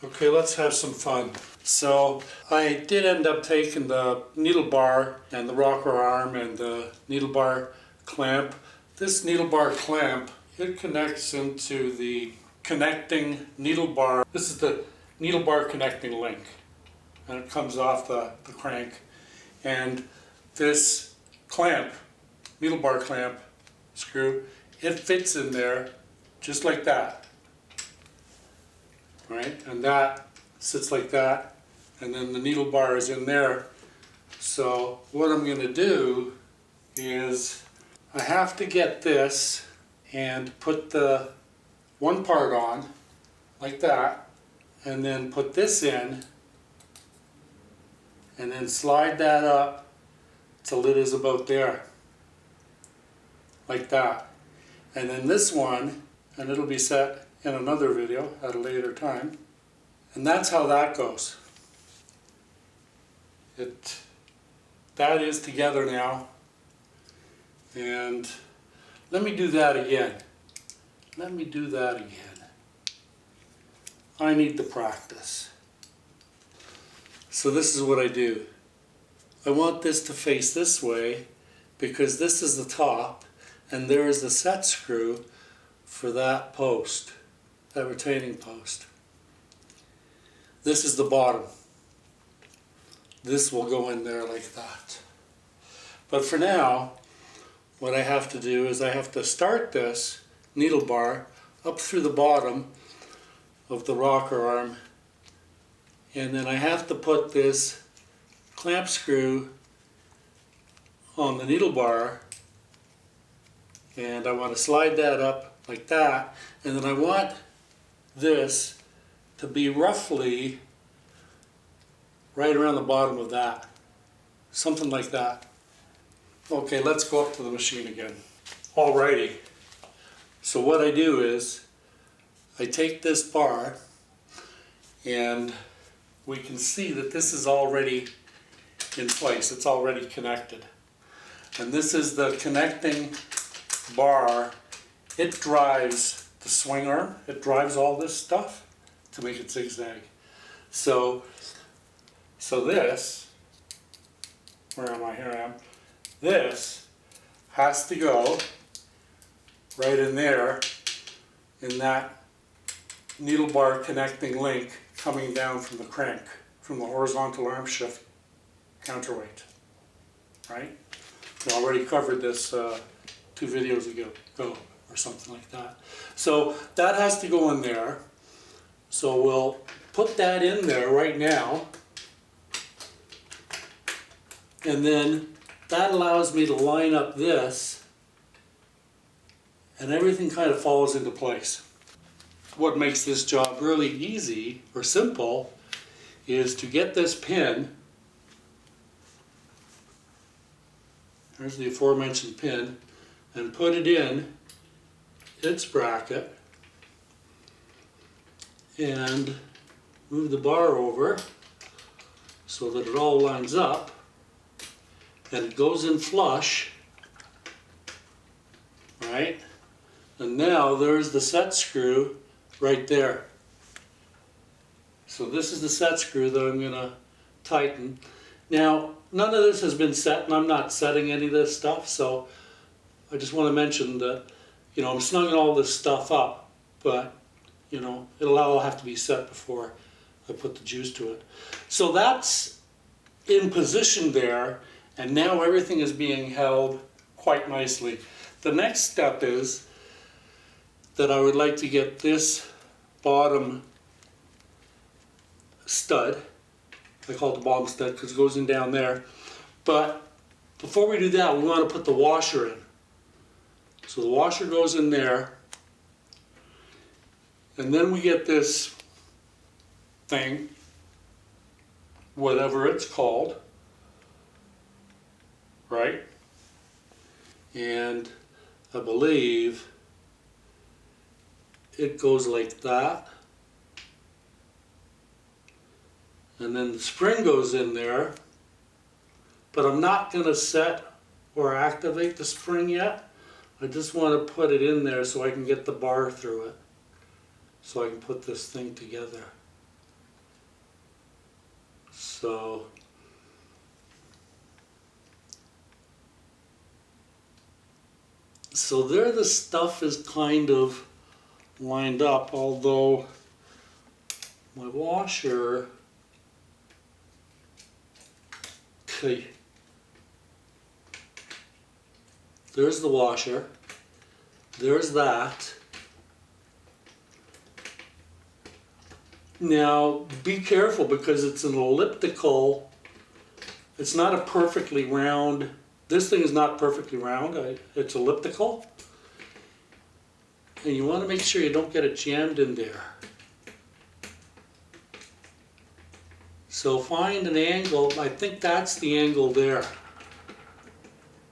Okay, let's have some fun. So I did end up taking the needle bar and the rocker arm and the needle bar clamp. This needle bar clamp, it connects into the connecting needle bar. This is the needle bar connecting link, and it comes off the crank. And this clamp, needle bar clamp screw, it fits in there just like that. Right, and that sits like that, and then the needle bar is in there. So what I'm going to do is I have to get this and put the one part on like that, and then put this in, and then slide that up till it is about there, like that. And then this one, and it'll be set in another video at a later time. And that's how that goes. That is together now. And let me do that again. Let me do that again. I need to practice. So this is what I do. I want this to face this way because this is the top and there is the set screw for that post, that retaining post. This is the bottom. This will go in there like that. But for now, what I have to do is I have to start this needle bar up through the bottom of the rocker arm, and then I have to put this clamp screw on the needle bar, and I want to slide that up like that, and then I want this to be roughly right around the bottom of that. Something like that. Okay, let's go up to the machine again. Alrighty. So what I do is I take this bar and we can see that this is already in place. It's already connected. And this is the connecting bar. It drives the swing arm. It drives all this stuff to make it zigzag. So this, where am I? Here I am. This has to go right in there in that needle bar connecting link coming down from the crank, from the horizontal arm shift counterweight. Right? We already covered this 2 videos ago or something like that. So that has to go in there. So we'll put that in there right now, and then that allows me to line up this, and everything kind of falls into place. What makes this job really easy or simple is to get this pin, there's the aforementioned pin, and put it in its bracket, and move the bar over so that it all lines up, and it goes in flush, right? And now there's the set screw right there. So this is the set screw that I'm going to tighten. Now, none of this has been set, and I'm not setting any of this stuff, so I just want to mention that, you know, I'm snugging all this stuff up, but you know, it'll all have to be set before I put the juice to it. So that's in position there, and now everything is being held quite nicely. The next step is that I would like to get this bottom stud, I call it the bottom stud because it goes in down there, but before we do that we want to put the washer in. So the washer goes in there, and then we get this thing, whatever it's called, right? And I believe it goes like that. And then the spring goes in there, but I'm not going to set or activate the spring yet. I just want to put it in there so I can get the bar through it, so I can put this thing together. So there the stuff is kind of lined up, although my washer, okay, there's the washer, there's that. Now be careful because it's an elliptical, it's not a perfectly round, this thing is not perfectly round, it's elliptical. And you want to make sure you don't get it jammed in there. So find an angle, I think that's the angle there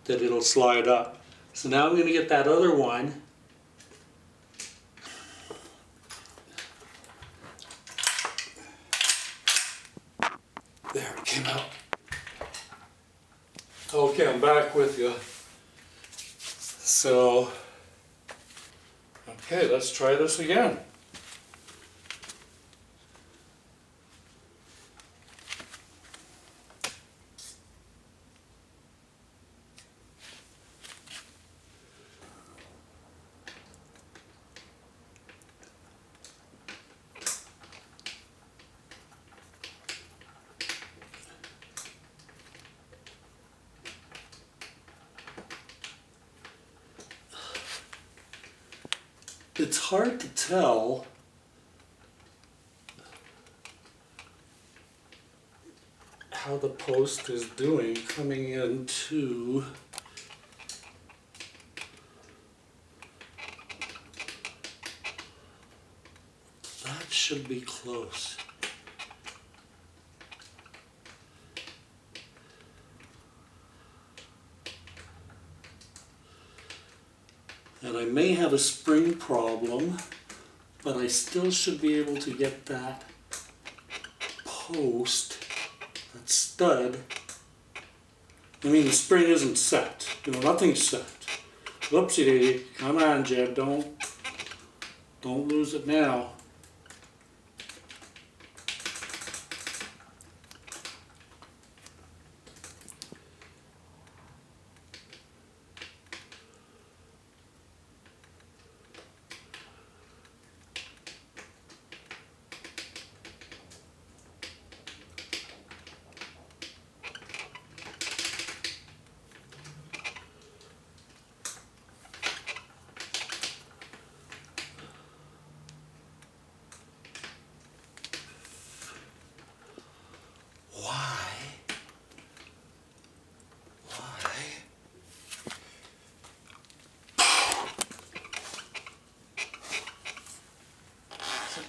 that it'll slide up. So now I'm going to get that other one. There, it came out. Okay, I'm back with you. So, okay, let's try this again. It's hard to tell how the post is doing coming into that should be close. And I may have a spring problem, but I still should be able to get that post, that stud. I mean, the spring isn't set. You know, nothing's set. Whoopsie daisy. Come on, Jebb. Don't lose it now.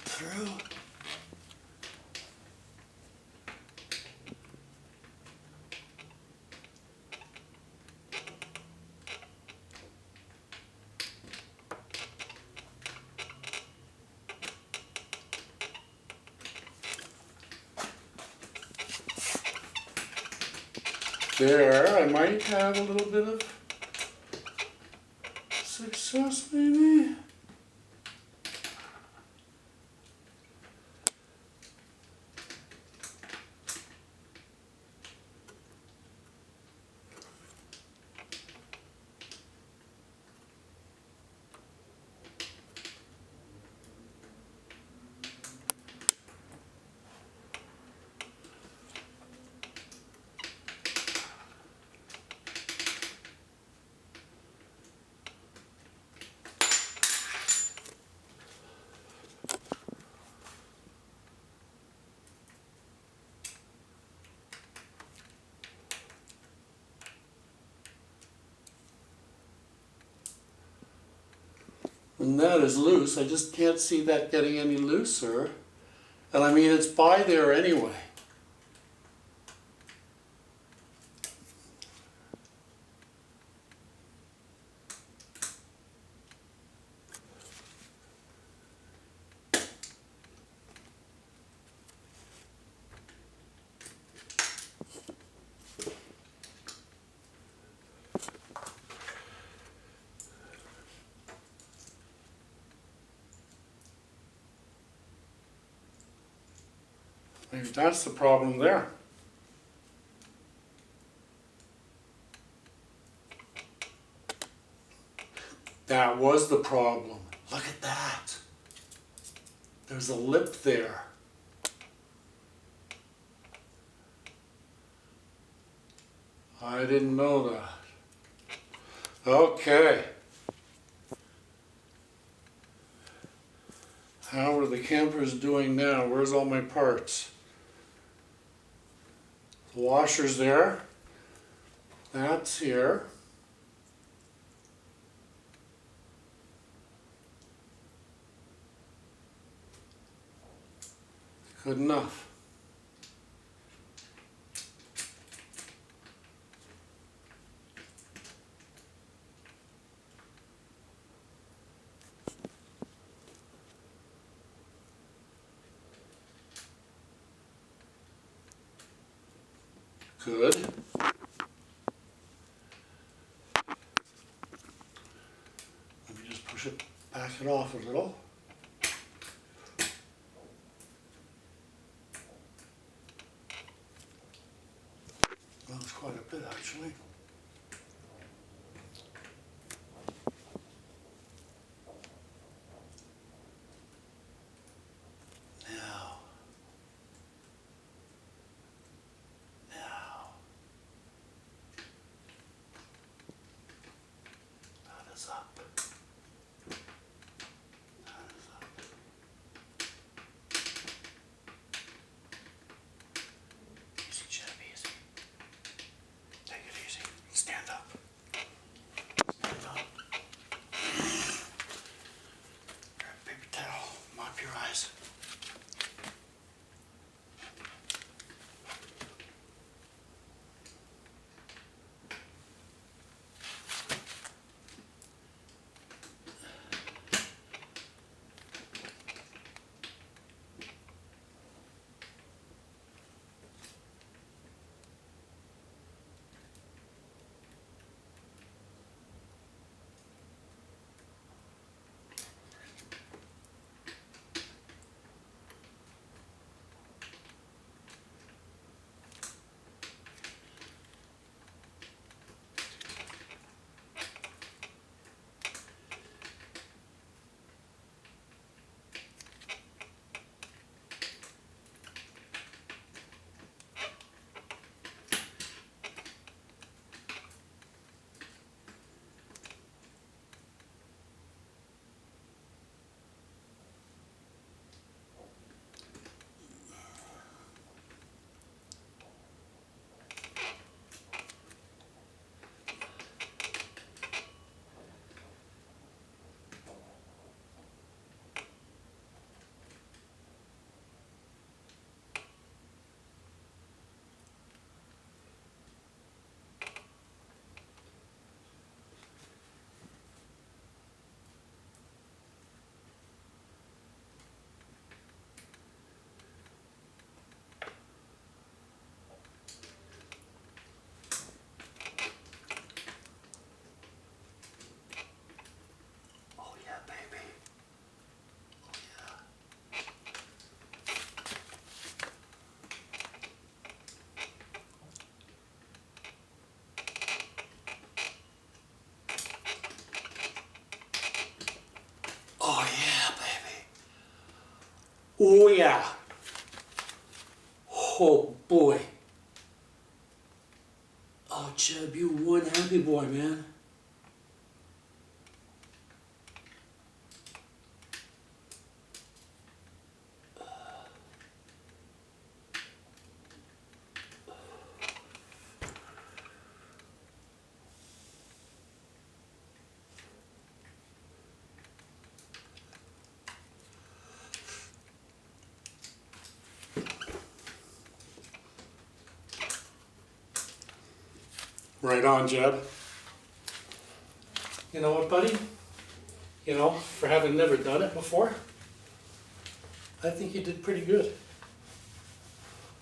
Through. There, I might have a little bit of success maybe. And that is loose. I just can't see that getting any looser. And I mean, it's by there anyway. Maybe that's the problem there. That was the problem. Look at that. There's a lip there. I didn't know that. Okay. How are the campers doing now? Where's all my parts? The washer's there. That's here. Good enough. Good. Let me just push it, back it off a little. That was quite a bit actually. Now. That is up. That is up. Easy, Jebb, easy. Take it easy. Stand up. Stand up. Grab a paper towel. Mop your eyes. Oh yeah. Oh boy. Oh Jebb, you one happy boy, man. Right on, Jebb. You know what, buddy? You know, for having never done it before, I think you did pretty good.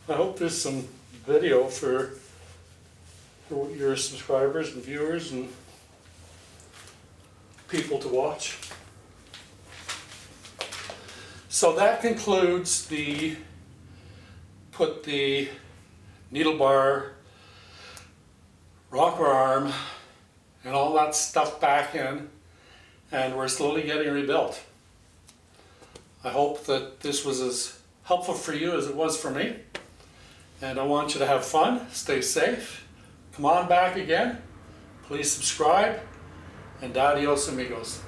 I hope there's some video for your subscribers and viewers and people to watch. So that concludes the put the needle bar, rocker arm, and all that stuff back in, and we're slowly getting rebuilt. I hope that this was as helpful for you as it was for me, and I want you to have fun, stay safe, come on back again, please subscribe, and adios amigos.